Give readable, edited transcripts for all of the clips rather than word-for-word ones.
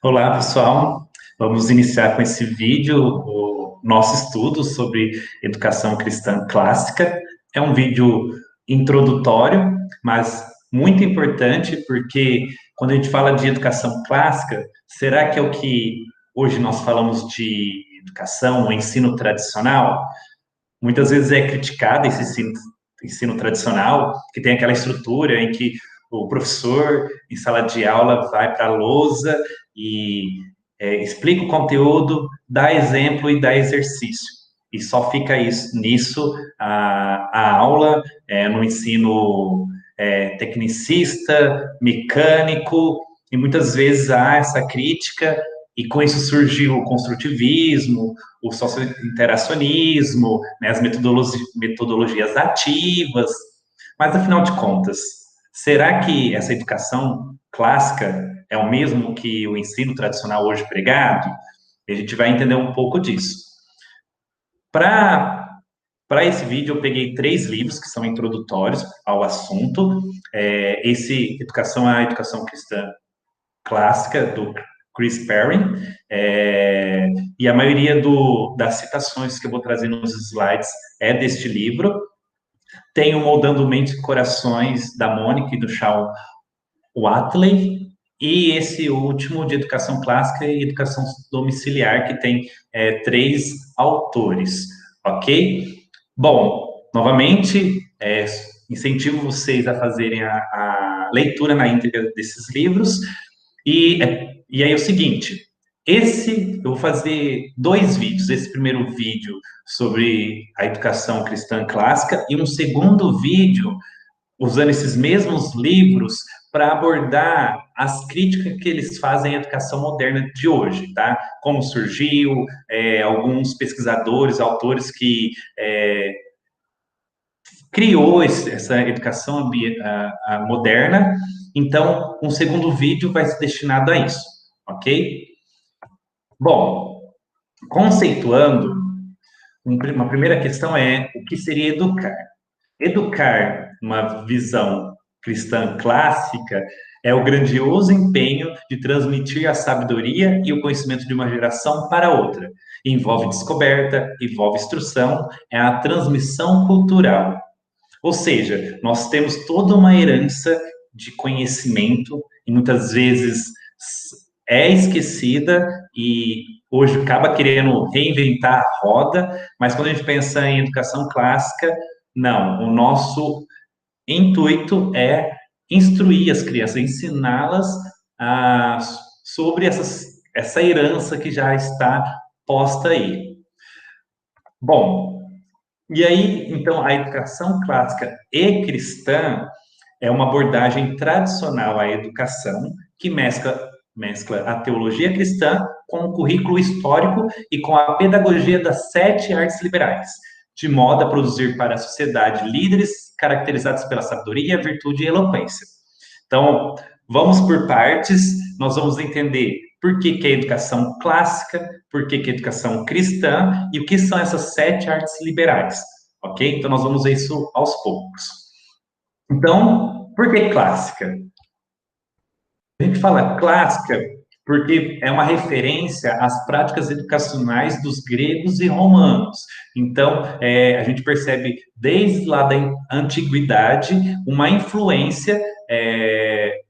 Olá, pessoal. Vamos iniciar com esse vídeo o nosso estudo sobre educação cristã clássica. É um vídeo introdutório, mas muito importante, porque quando a gente fala de educação clássica, será que é o que hoje nós falamos de educação, o ensino tradicional? Muitas vezes é criticado esse ensino tradicional, que tem aquela estrutura em que o professor, em sala de aula, vai para a lousa e explica o conteúdo, dá exemplo e dá exercício. E só fica nisso a aula no ensino tecnicista, mecânico, e muitas vezes há essa crítica, e com isso surgiu o construtivismo, o socio-interacionismo, né, as metodologias ativas, mas afinal de contas, será que essa educação clássica é o mesmo que o ensino tradicional hoje pregado? A gente vai entender um pouco disso. Para esse vídeo, eu peguei 3 livros que são introdutórios ao assunto. Esse Educação à Educação Cristã Clássica, do Chris Perry, e a maioria das citações que eu vou trazer nos slides é deste livro. Tem o Moldando Mentes e Corações, da Mônica e do Shawn Watley, e esse último de Educação Clássica e Educação Domiciliar, que tem 3 autores, ok? Bom, novamente, incentivo vocês a fazerem a leitura na íntegra desses livros, e aí é o seguinte, eu vou fazer 2 vídeos. Esse primeiro vídeo sobre a educação cristã clássica e um segundo vídeo usando esses mesmos livros para abordar as críticas que eles fazem à educação moderna de hoje, tá? Como surgiu, alguns pesquisadores, autores que criou essa educação moderna. Então, um segundo vídeo vai ser destinado a isso, ok? Bom, conceituando, uma primeira questão é o que seria educar? Educar, uma visão cristã clássica, é o grandioso empenho de transmitir a sabedoria e o conhecimento de uma geração para outra. Envolve descoberta, envolve instrução, é a transmissão cultural. Ou seja, nós temos toda uma herança de conhecimento e muitas vezes é esquecida e hoje acaba querendo reinventar a roda, mas quando a gente pensa em educação clássica, não, o nosso intuito é instruir as crianças, ensiná-las sobre essa herança que já está posta aí. Bom, e aí, então, a educação clássica e cristã é uma abordagem tradicional à educação que mescla a teologia cristã com o currículo histórico e com a pedagogia das 7 artes liberais, de modo a produzir para a sociedade líderes caracterizados pela sabedoria, virtude e eloquência. Então, vamos por partes, nós vamos entender por que é educação clássica, por que é educação cristã e o que são essas 7 artes liberais, ok? Então, nós vamos ver isso aos poucos. Então, por que clássica? A gente fala clássica porque é uma referência às práticas educacionais dos gregos e romanos. Então, a gente percebe desde lá da antiguidade uma influência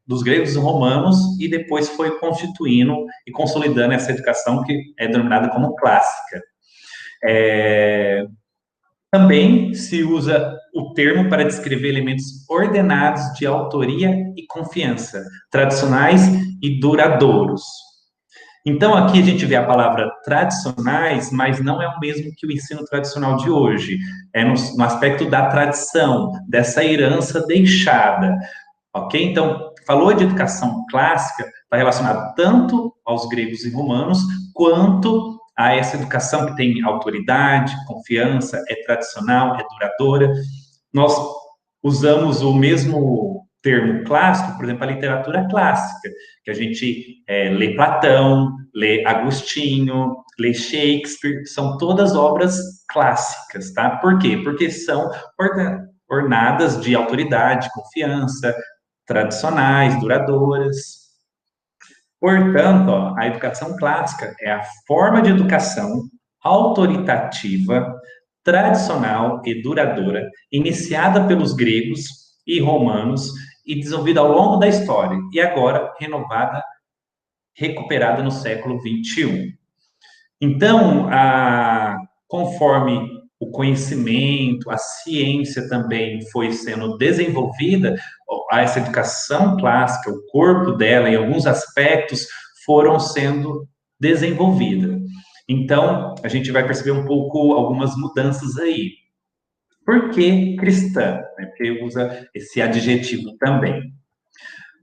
dos gregos e romanos e depois foi constituindo e consolidando essa educação que é denominada como clássica. Também se usa o termo para descrever elementos ordenados de autoria e confiança, tradicionais e duradouros. Então, aqui a gente vê a palavra tradicionais, mas não é o mesmo que o ensino tradicional de hoje. É no aspecto da tradição, dessa herança deixada, ok? Então, falou de educação clássica, está relacionado tanto aos gregos e romanos, quanto a essa educação que tem autoridade, confiança, é tradicional, é duradoura. Nós usamos o mesmo termo clássico, por exemplo, a literatura clássica, que a gente lê Platão, lê Agostinho, lê Shakespeare, são todas obras clássicas, tá? Por quê? Porque são ornadas de autoridade, confiança, tradicionais, duradouras. Portanto, ó, a educação clássica é a forma de educação autoritativa, tradicional e duradoura, iniciada pelos gregos e romanos e desenvolvida ao longo da história, e agora renovada, recuperada no século XXI. Então, conforme o conhecimento, a ciência também foi sendo desenvolvida, essa educação clássica, o corpo dela, em alguns aspectos, foram sendo desenvolvidas. Então, a gente vai perceber um pouco algumas mudanças aí. Por que cristã? Porque usa esse adjetivo também.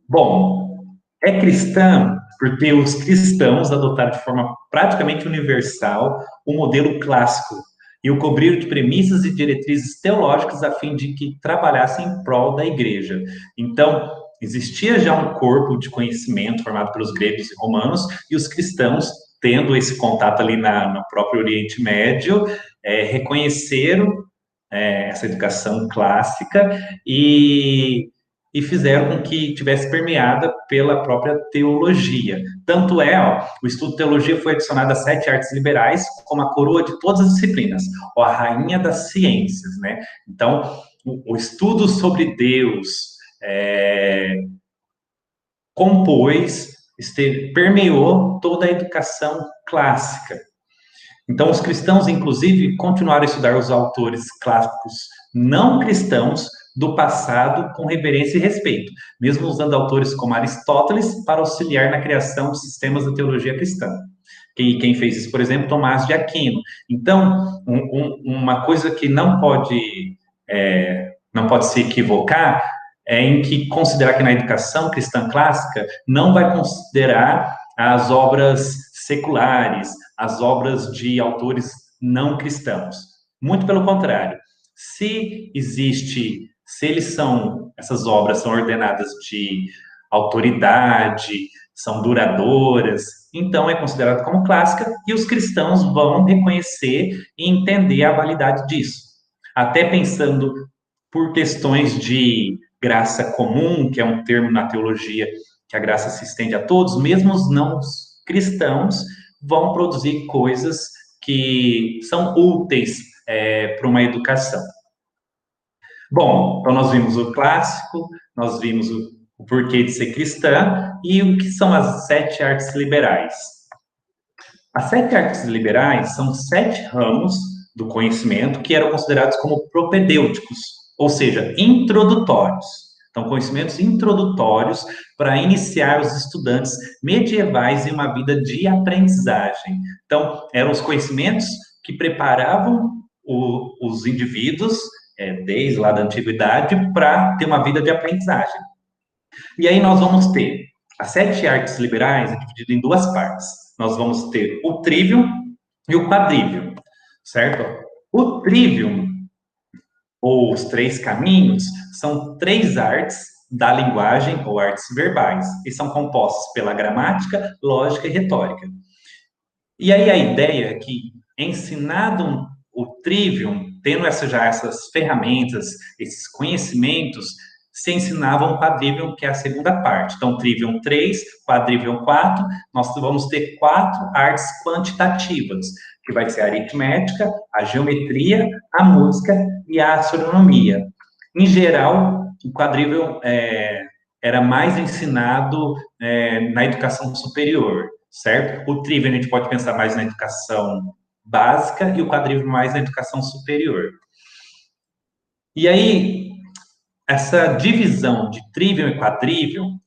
Bom, é cristã porque os cristãos adotaram de forma praticamente universal o modelo clássico e o cobriram de premissas e diretrizes teológicas a fim de que trabalhassem em prol da igreja. Então, existia já um corpo de conhecimento formado pelos gregos e romanos, e os cristãos, tendo esse contato ali no próprio Oriente Médio, reconheceram essa educação clássica e fizeram com que tivesse permeada pela própria teologia. Tanto é, ó, o estudo de teologia foi adicionado às 7 artes liberais como a coroa de todas as disciplinas, ou a rainha das ciências, né? Então, o estudo sobre Deus compôs, permeou toda a educação clássica. Então, os cristãos, inclusive, continuaram a estudar os autores clássicos não cristãos do passado com reverência e respeito, mesmo usando autores como Aristóteles para auxiliar na criação de sistemas da teologia cristã. Quem fez isso, por exemplo, Tomás de Aquino. Então, uma coisa que não pode se equivocar é em que considerar que na educação cristã clássica não vai considerar as obras seculares, as obras de autores não cristãos. Muito pelo contrário. Essas obras são ordenadas de autoridade, são duradouras, então é considerado como clássica e os cristãos vão reconhecer e entender a validade disso. Até pensando por questões de graça comum, que é um termo na teologia que a graça se estende a todos, mesmo os não cristãos vão produzir coisas que são úteis para uma educação. Bom, então nós vimos o clássico, nós vimos o porquê de ser cristã e o que são as 7 artes liberais. As 7 artes liberais são 7 ramos do conhecimento que eram considerados como propedêuticos, ou seja, introdutórios. Então, conhecimentos introdutórios para iniciar os estudantes medievais em uma vida de aprendizagem. Então, eram os conhecimentos que preparavam os indivíduos, desde lá da antiguidade, para ter uma vida de aprendizagem. E aí nós vamos ter as 7 artes liberais divididas em 2 partes. Nós vamos ter o trivium e o quadrivium, certo? O trivium, ou os 3 caminhos, são 3 artes da linguagem ou artes verbais, e são compostas pela gramática, lógica e retórica. E aí a ideia é que, ensinado o trivium, tendo essas ferramentas, esses conhecimentos, se ensinava um quadrivium, que é a segunda parte. Então, trivium 3, quadrivium 4, nós vamos ter 4 artes quantitativas, que vai ser a aritmética, a geometria, a música e a astronomia. Em geral, o quadrivium era mais ensinado na educação superior, certo? O trivium a gente pode pensar mais na educação básica e o quadrivium mais na educação superior. E aí, essa divisão de trivium e quadrivium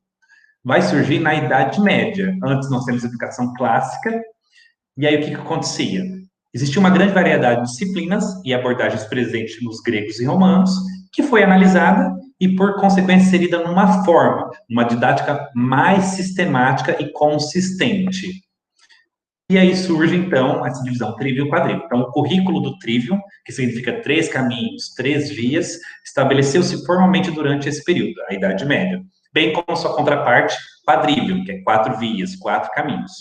vai surgir na Idade Média. Antes nós temos educação clássica, e aí o que acontecia? Existia uma grande variedade de disciplinas e abordagens presentes nos gregos e romanos, que foi analisada e, por consequência, inserida numa forma, uma didática mais sistemática e consistente. E aí surge, então, essa divisão trivium e quadrivium. Então, o currículo do trivium, que significa 3 caminhos, 3 vias, estabeleceu-se formalmente durante esse período, a Idade Média, bem como sua contraparte, quadrivium, que é 4 vias, 4 caminhos.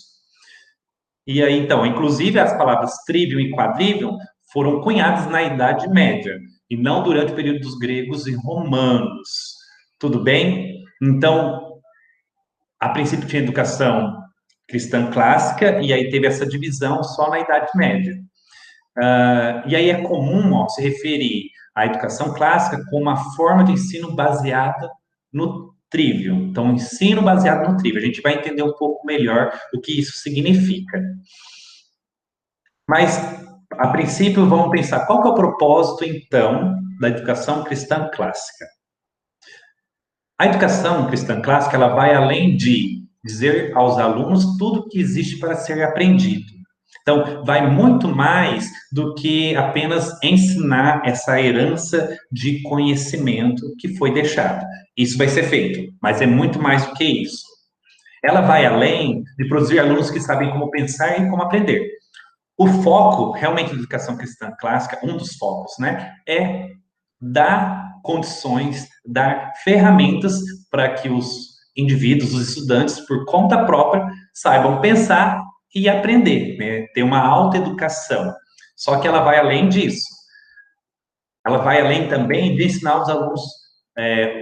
E aí, então, inclusive, as palavras trivium e quadrivium foram cunhadas na Idade Média, e não durante o período dos gregos e romanos. Tudo bem? Então, a princípio tinha educação cristã clássica, e aí teve essa divisão só na Idade Média. E aí é comum, ó, se referir à educação clássica como uma forma de ensino baseada no trivium. Então, ensino baseado no trivium. A gente vai entender um pouco melhor o que isso significa. Mas, a princípio, vamos pensar qual que é o propósito, então, da educação cristã clássica. A educação cristã clássica, ela vai além de dizer aos alunos tudo que existe para ser aprendido. Então, vai muito mais do que apenas ensinar essa herança de conhecimento que foi deixada. Isso vai ser feito, mas é muito mais do que isso. Ela vai além de produzir alunos que sabem como pensar e como aprender. O foco, realmente, da educação cristã clássica, um dos focos, né, é dar condições, dar ferramentas para que os indivíduos, os estudantes, por conta própria, saibam pensar e aprender, né? Ter uma autoeducação. Só que ela vai além disso. Ela vai além também de ensinar os alunos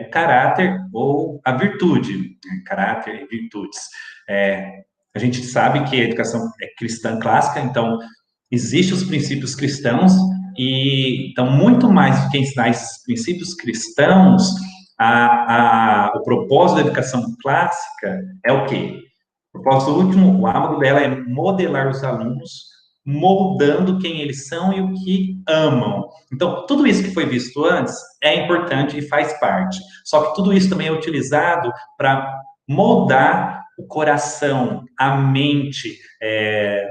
o caráter ou a virtude, né? Caráter e virtudes. A gente sabe que a educação é cristã clássica, então existem os princípios cristãos, e então, muito mais do que ensinar esses princípios cristãos, o propósito da educação clássica é o quê? O propósito último, o âmago dela é modelar os alunos, moldando quem eles são e o que amam. Então, tudo isso que foi visto antes é importante e faz parte. Só que tudo isso também é utilizado para moldar o coração, a mente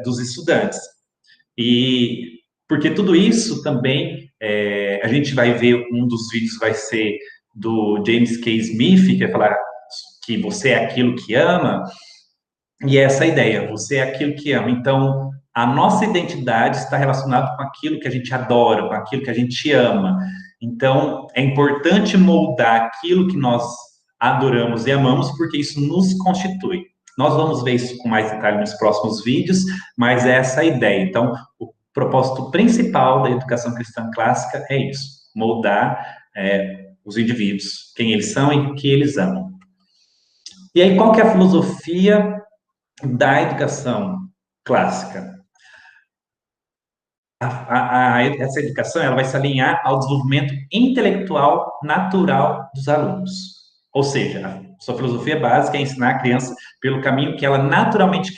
dos estudantes. E porque tudo isso também, a gente vai ver, um dos vídeos vai ser do James K. Smith, que vai falar que você é aquilo que ama, e é essa ideia, você é aquilo que ama. Então, a nossa identidade está relacionada com aquilo que a gente adora, com aquilo que a gente ama. Então, é importante moldar aquilo que nós adoramos e amamos, porque isso nos constitui. Nós vamos ver isso com mais detalhe nos próximos vídeos, mas é essa a ideia. Então, o propósito principal da educação cristã clássica é isso: moldar os indivíduos, quem eles são e o que eles amam. E aí, qual que é a filosofia da educação clássica? Essa educação, ela vai se alinhar ao desenvolvimento intelectual natural dos alunos. Ou seja, a sua filosofia básica é ensinar a criança pelo caminho que ela naturalmente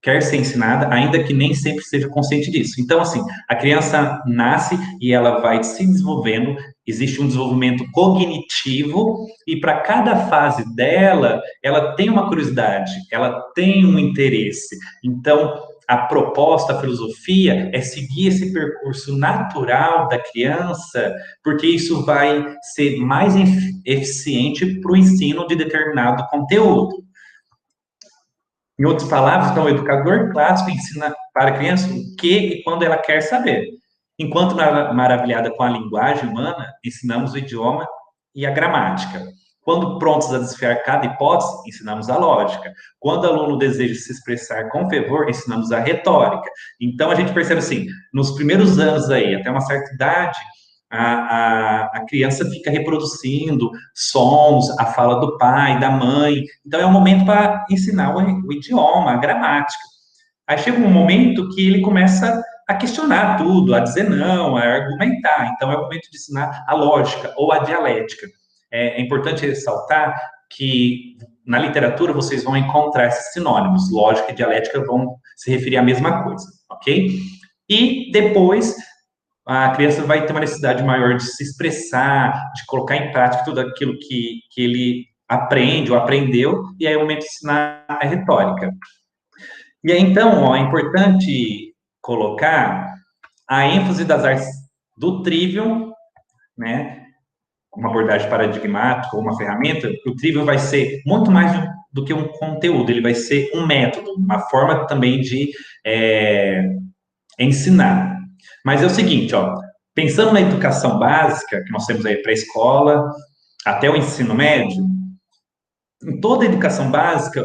quer ser ensinada, ainda que nem sempre seja consciente disso. Então, assim, a criança nasce e ela vai se desenvolvendo, existe um desenvolvimento cognitivo, e para cada fase dela, ela tem uma curiosidade, ela tem um interesse. Então, a proposta, a filosofia é seguir esse percurso natural da criança, porque isso vai ser mais eficiente para o ensino de determinado conteúdo. Em outras palavras, então, o educador clássico ensina para a criança o que e quando ela quer saber. Enquanto maravilhada com a linguagem humana, ensinamos o idioma e a gramática. Quando prontos a desfiar cada hipótese, ensinamos a lógica. Quando o aluno deseja se expressar com fervor, ensinamos a retórica. Então, a gente percebe assim, nos primeiros anos aí, até uma certa idade, a criança fica reproduzindo sons, a fala do pai, da mãe. Então, é um momento para ensinar o idioma, a gramática. Aí chega um momento que ele começa a questionar tudo, a dizer não, a argumentar. Então, é o momento de ensinar a lógica ou a dialética. É importante ressaltar que na literatura vocês vão encontrar esses sinônimos. Lógica e dialética vão se referir à mesma coisa, ok? E depois a criança vai ter uma necessidade maior de se expressar, de colocar em prática tudo aquilo que ele aprende ou aprendeu, e aí é o momento de ensinar a retórica. E aí, então, ó, é importante colocar a ênfase das artes do trivium, né, uma abordagem paradigmática ou uma ferramenta. O trivium vai ser muito mais do que um conteúdo, ele vai ser um método, uma forma também de ensinar. Mas é o seguinte, ó, pensando na educação básica, que nós temos aí pré-escola, até o ensino médio, em toda a educação básica,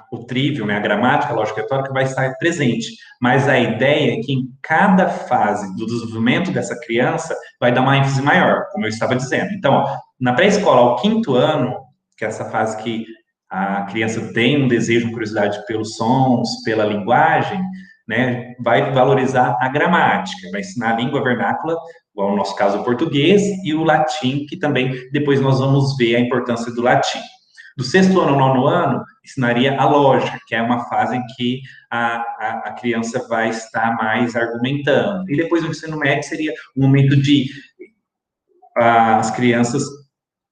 o trivium, né, a gramática, a lógica retórica vai estar presente, mas a ideia é que em cada fase do desenvolvimento dessa criança vai dar uma ênfase maior, como eu estava dizendo. Então, ó, na pré-escola, ao quinto ano, que é essa fase que a criança tem um desejo, uma curiosidade pelos sons, pela linguagem, né, vai valorizar a gramática, vai ensinar a língua vernácula, igual no nosso caso o português, e o latim, que também depois nós vamos ver a importância do latim. Do sexto ano ao nono ano, ensinaria a lógica, que é uma fase em que a criança vai estar mais argumentando. E depois o ensino médio seria um momento de as crianças,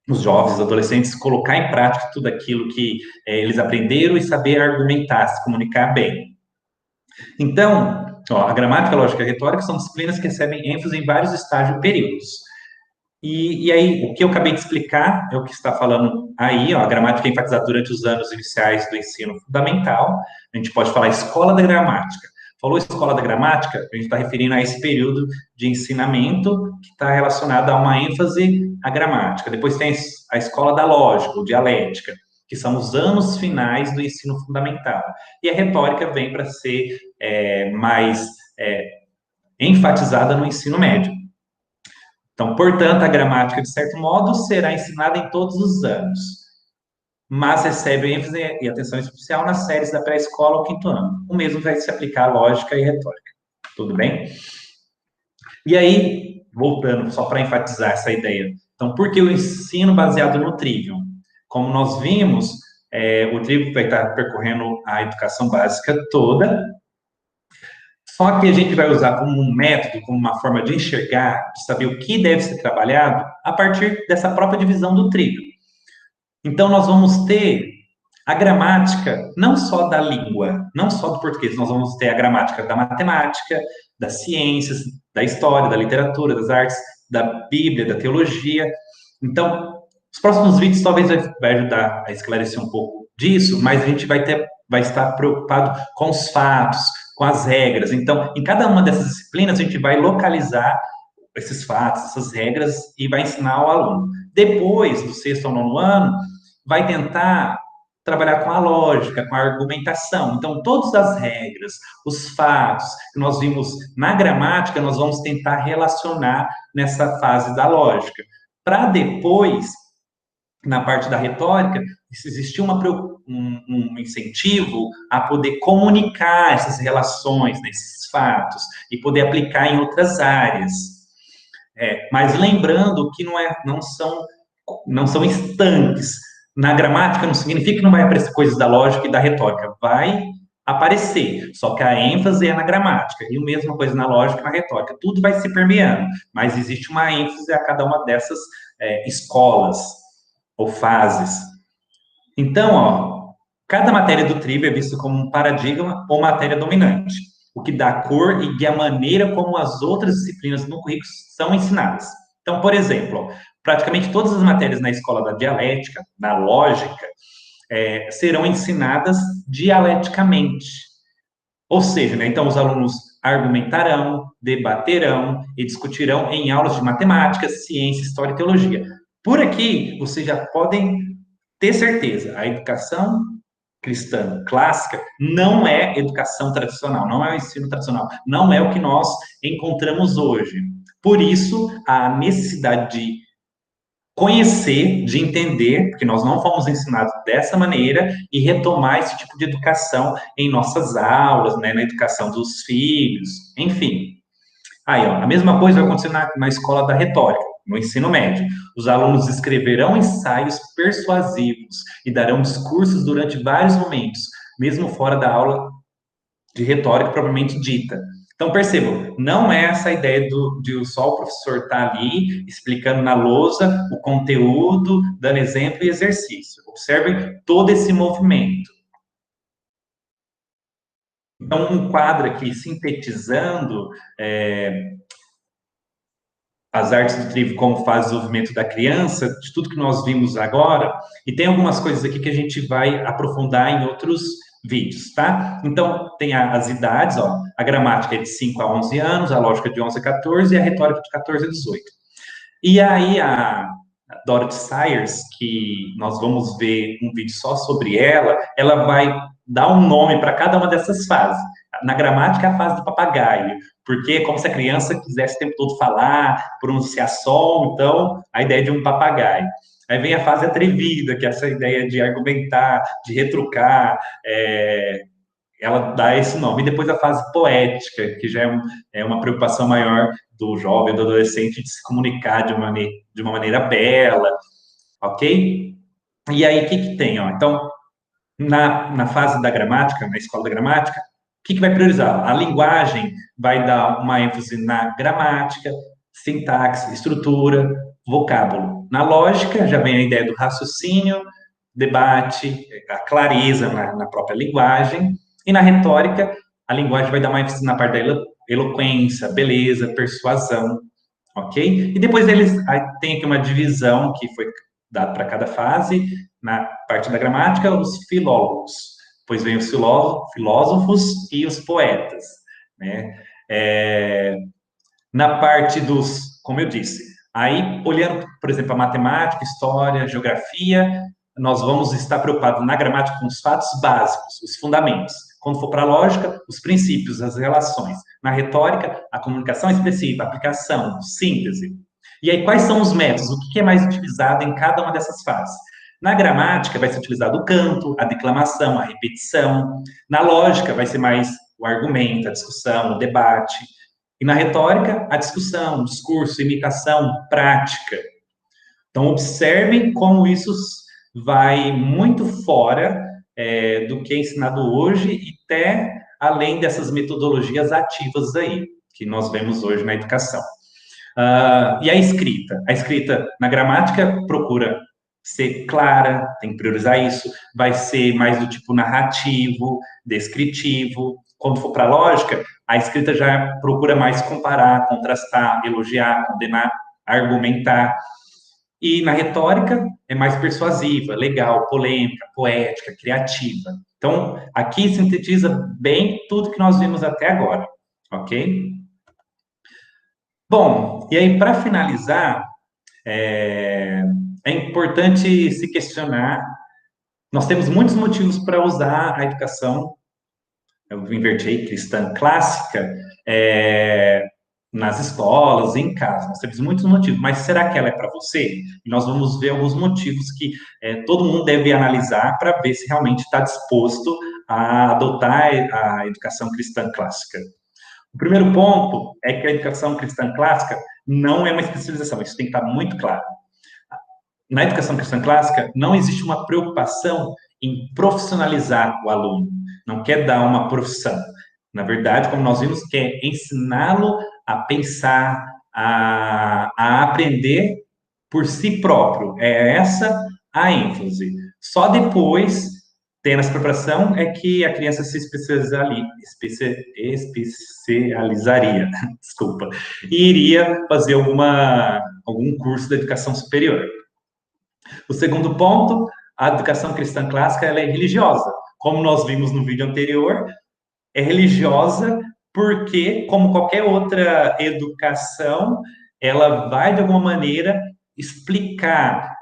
os jovens, os adolescentes, colocar em prática tudo aquilo que eles aprenderam e saber argumentar, se comunicar bem. Então, ó, a gramática, a lógica e a retórica são disciplinas que recebem ênfase em vários estágios e períodos. E aí, o que eu acabei de explicar é o que está falando aí, ó, a gramática é enfatizada durante os anos iniciais do ensino fundamental. A gente pode falar escola da gramática. Falou escola da gramática, a gente está referindo a esse período de ensinamento que está relacionado a uma ênfase à gramática. Depois tem a escola da lógica, ou dialética, que são os anos finais do ensino fundamental. E a retórica vem para ser mais enfatizada no ensino médio. Então, portanto, a gramática, de certo modo, será ensinada em todos os anos, mas recebe ênfase e atenção especial nas séries da pré-escola ao quinto ano. O mesmo vai se aplicar à lógica e retórica. Tudo bem? E aí, voltando, só para enfatizar essa ideia. Então, por que o ensino baseado no Trivium? Como nós vimos, o Trivium vai estar percorrendo a educação básica toda, só que a gente vai usar como um método, como uma forma de enxergar, de saber o que deve ser trabalhado, a partir dessa própria divisão do Trivium. Então, nós vamos ter a gramática, não só da língua, não só do português, nós vamos ter a gramática da matemática, das ciências, da história, da literatura, das artes, da Bíblia, da teologia. Então, os próximos vídeos talvez vai ajudar a esclarecer um pouco disso, mas a gente vai estar preocupado com os fatos, com as regras. Então, em cada uma dessas disciplinas, a gente vai localizar esses fatos, essas regras, e vai ensinar ao aluno. Depois, do sexto ao nono ano, vai tentar trabalhar com a lógica, com a argumentação. Então, todas as regras, os fatos que nós vimos na gramática, nós vamos tentar relacionar nessa fase da lógica. Para depois, na parte da retórica, existir um incentivo a poder comunicar essas relações, né, esses fatos, e poder aplicar em outras áreas. Mas lembrando que não são estanques. Na gramática não significa que não vai aparecer coisas da lógica e da retórica. Vai aparecer, só que a ênfase é na gramática, e a mesma coisa na lógica e na retórica. Tudo vai se permeando, mas existe uma ênfase a cada uma dessas escolas ou fases. Então, ó, cada matéria do Trivium é vista como um paradigma ou matéria dominante, o que dá cor e guia a maneira como as outras disciplinas no currículo são ensinadas. Então, por exemplo, ó, praticamente todas as matérias na escola da dialética, da lógica, serão ensinadas dialeticamente. Ou seja, né, então os alunos argumentarão, debaterão e discutirão em aulas de matemática, ciência, história e teologia. Por aqui, vocês já podem ter certeza, a educação cristã clássica não é educação tradicional, não é o ensino tradicional, não é o que nós encontramos hoje. Por isso, a necessidade de conhecer, de entender, porque nós não fomos ensinados dessa maneira, e retomar esse tipo de educação em nossas aulas, né, na educação dos filhos, enfim. Aí, ó, a mesma coisa vai acontecer na escola da retórica, no ensino médio. Os alunos escreverão ensaios persuasivos e darão discursos durante vários momentos, mesmo fora da aula de retórica propriamente dita. Então, percebam, não é essa ideia de só o professor estar ali explicando na lousa o conteúdo, dando exemplo e exercício. Observem todo esse movimento. Então, um quadro aqui sintetizando as artes do Trivium como fase de desenvolvimento da criança, de tudo que nós vimos agora, e tem algumas coisas aqui que a gente vai aprofundar em outros vídeos, tá? Então, tem as idades, ó, a gramática é de 5 a 11 anos, a lógica de 11 a 14 e a retórica de 14 a 18. E aí, a Dorothy Sayers, que nós vamos ver um vídeo só sobre ela vai dar um nome para cada uma dessas fases. Na gramática, é a fase do papagaio, porque é como se a criança quisesse o tempo todo falar, pronunciar som, então, a ideia de um papagaio. Aí vem a fase atrevida, que é essa ideia de argumentar, de retrucar, ela dá esse nome. E depois a fase poética, que já é uma preocupação maior do jovem, do adolescente, de se comunicar de uma maneira bela, ok? E aí, o que que tem? Ó? Então, na fase da gramática, na escola da gramática, o que que vai priorizar? A linguagem vai dar uma ênfase na gramática, sintaxe, estrutura, vocábulo. Na lógica, já vem a ideia do raciocínio, debate, a clareza na própria linguagem. E na retórica, a linguagem vai dar uma ênfase na parte da eloquência, beleza, persuasão, ok? E depois eles tem aqui uma divisão que foi dada para cada fase. Na parte da gramática, os filólogos, depois vem os filósofos e os poetas, né? Na parte dos, como eu disse, aí olhando, por exemplo, a matemática, história, geografia, nós vamos estar preocupados na gramática com os fatos básicos, os fundamentos. Quando for para a lógica, os princípios, as relações. Na retórica, a comunicação expressiva, a aplicação, síntese. E aí, quais são os métodos? O que é mais utilizado em cada uma dessas fases? Na gramática, vai ser utilizado o canto, a declamação, a repetição. Na lógica, vai ser mais o argumento, a discussão, o debate. E na retórica, a discussão, o discurso, imitação, prática. Então, observem como isso vai muito fora do que é ensinado hoje e até além dessas metodologias ativas aí, que nós vemos hoje na educação. E a escrita? A escrita na gramática procura ser clara, tem que priorizar isso, vai ser mais do tipo narrativo, descritivo. Quando for para a lógica, a escrita já procura mais comparar, contrastar, elogiar, condenar, argumentar. E na retórica é mais persuasiva, legal, polêmica, poética, criativa. Então, aqui sintetiza bem tudo que nós vimos até agora, ok? Bom, e aí para finalizar, é importante se questionar. Nós temos muitos motivos para usar a educação, eu inverti aí, cristã clássica, nas escolas, em casa. Nós temos muitos motivos, mas será que ela é para você? E nós vamos ver alguns motivos que todo mundo deve analisar para ver se realmente está disposto a adotar a educação cristã clássica. O primeiro ponto é que a educação cristã clássica não é uma especialização, isso tem que estar muito claro. Na educação cristã clássica, não existe uma preocupação em profissionalizar o aluno, não quer dar uma profissão. Na verdade, como nós vimos, quer ensiná-lo a pensar, a aprender por si próprio. É essa a ênfase. Só depois, tendo essa preparação, é que a criança se especializaria, desculpa, e iria fazer algum curso de educação superior. O segundo ponto, a educação cristã clássica ela é religiosa. Como nós vimos no vídeo anterior, é religiosa porque, como qualquer outra educação, ela vai, de alguma maneira, explicar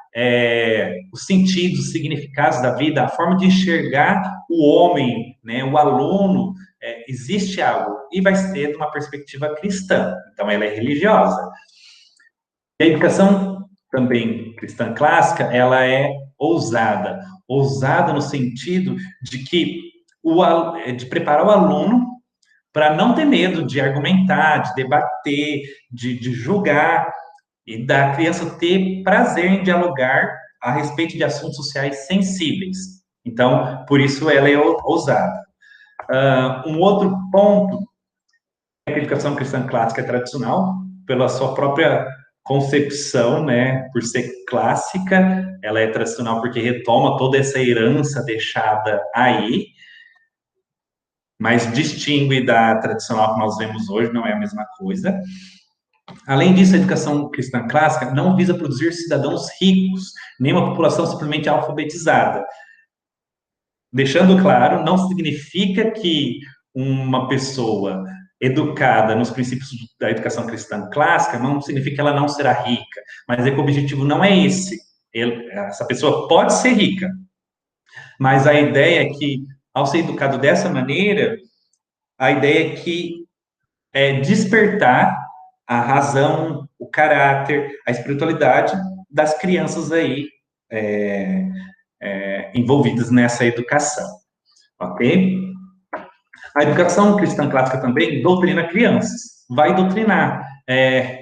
os sentidos, os significados da vida, a forma de enxergar o homem, né, o aluno, existe algo, e vai ser de uma perspectiva cristã. Então, ela é religiosa. E a educação também cristã clássica, ela é ousada. Ousada no sentido de que de preparar o aluno para não ter medo de argumentar, de debater, de julgar, e da criança ter prazer em dialogar a respeito de assuntos sociais sensíveis. Então, por isso ela é ousada. Um outro ponto é que a educação cristã clássica é tradicional, pela sua própria concepção, né, por ser clássica, ela é tradicional porque retoma toda essa herança deixada aí, mas distingue da tradicional que nós vemos hoje, não é a mesma coisa. Além disso, a educação cristã clássica não visa produzir cidadãos ricos, nem uma população simplesmente alfabetizada. Deixando claro, não significa que uma pessoa educada nos princípios da educação cristã clássica não significa que ela não será rica, mas é que o objetivo não é esse. Essa pessoa pode ser rica, mas a ideia é que, ao ser educado dessa maneira, a ideia é que despertar a razão, o caráter, a espiritualidade das crianças aí envolvidas nessa educação, ok? A educação cristã clássica também doutrina crianças, vai doutrinar é,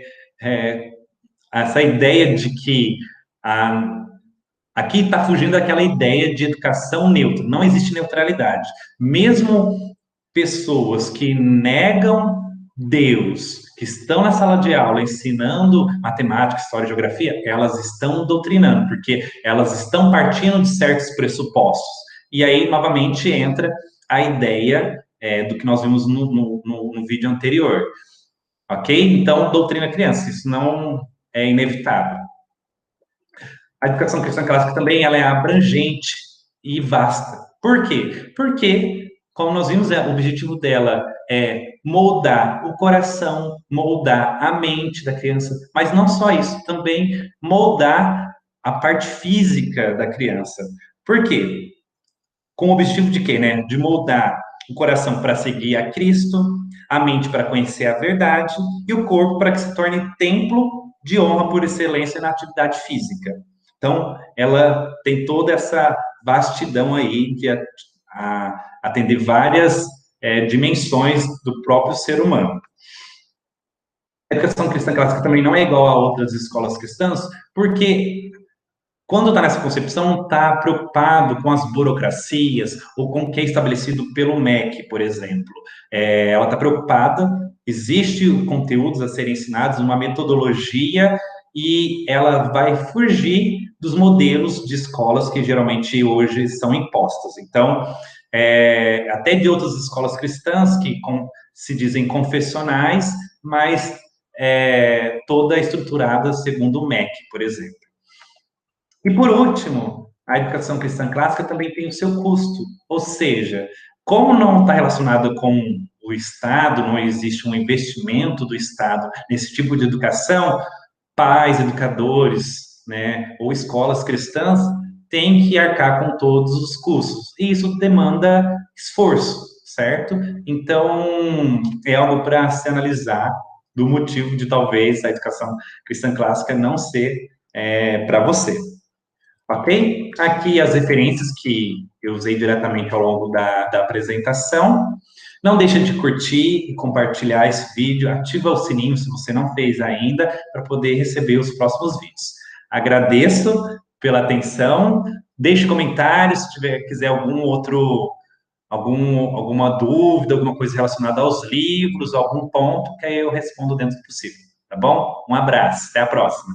essa ideia de que aqui está fugindo daquela ideia de educação neutra, não existe neutralidade. Mesmo pessoas que negam Deus, que estão na sala de aula ensinando matemática, história e geografia, elas estão doutrinando, porque elas estão partindo de certos pressupostos. E aí, novamente, entra a ideia do que nós vimos no vídeo anterior. Ok? Então, doutrina criança, isso não é inevitável. A educação cristã clássica também ela é abrangente e vasta. Por quê? Porque, como nós vimos, o objetivo dela é moldar o coração, moldar a mente da criança, mas não só isso, também moldar a parte física da criança. Por quê? Com o objetivo de quê, né? De moldar o coração para seguir a Cristo, a mente para conhecer a verdade e o corpo para que se torne templo de honra por excelência na atividade física. Então, ela tem toda essa vastidão aí de atender várias dimensões do próprio ser humano. A educação cristã clássica também não é igual a outras escolas cristãs, porque quando está nessa concepção, está preocupado com as burocracias ou com o que é estabelecido pelo MEC, por exemplo. Ela está preocupada, existe conteúdos a serem ensinados, uma metodologia, e ela vai fugir dos modelos de escolas que geralmente hoje são impostos. Então, até de outras escolas cristãs que se dizem confessionais, mas toda estruturada segundo o MEC, por exemplo. E por último, a educação cristã clássica também tem o seu custo, ou seja, como não está relacionado com o Estado, não existe um investimento do Estado nesse tipo de educação, pais, educadores, né, ou escolas cristãs têm que arcar com todos os custos. E isso demanda esforço, certo? Então, é algo para se analisar do motivo de talvez a educação cristã clássica não ser para você. Ok? Aqui as referências que eu usei diretamente ao longo da apresentação. Não deixa de curtir e compartilhar esse vídeo, ativa o sininho se você não fez ainda, para poder receber os próximos vídeos. Agradeço pela atenção, deixe comentários se quiser alguma dúvida, alguma coisa relacionada aos livros, algum ponto, que aí eu respondo dentro do possível, tá bom? Um abraço, até a próxima.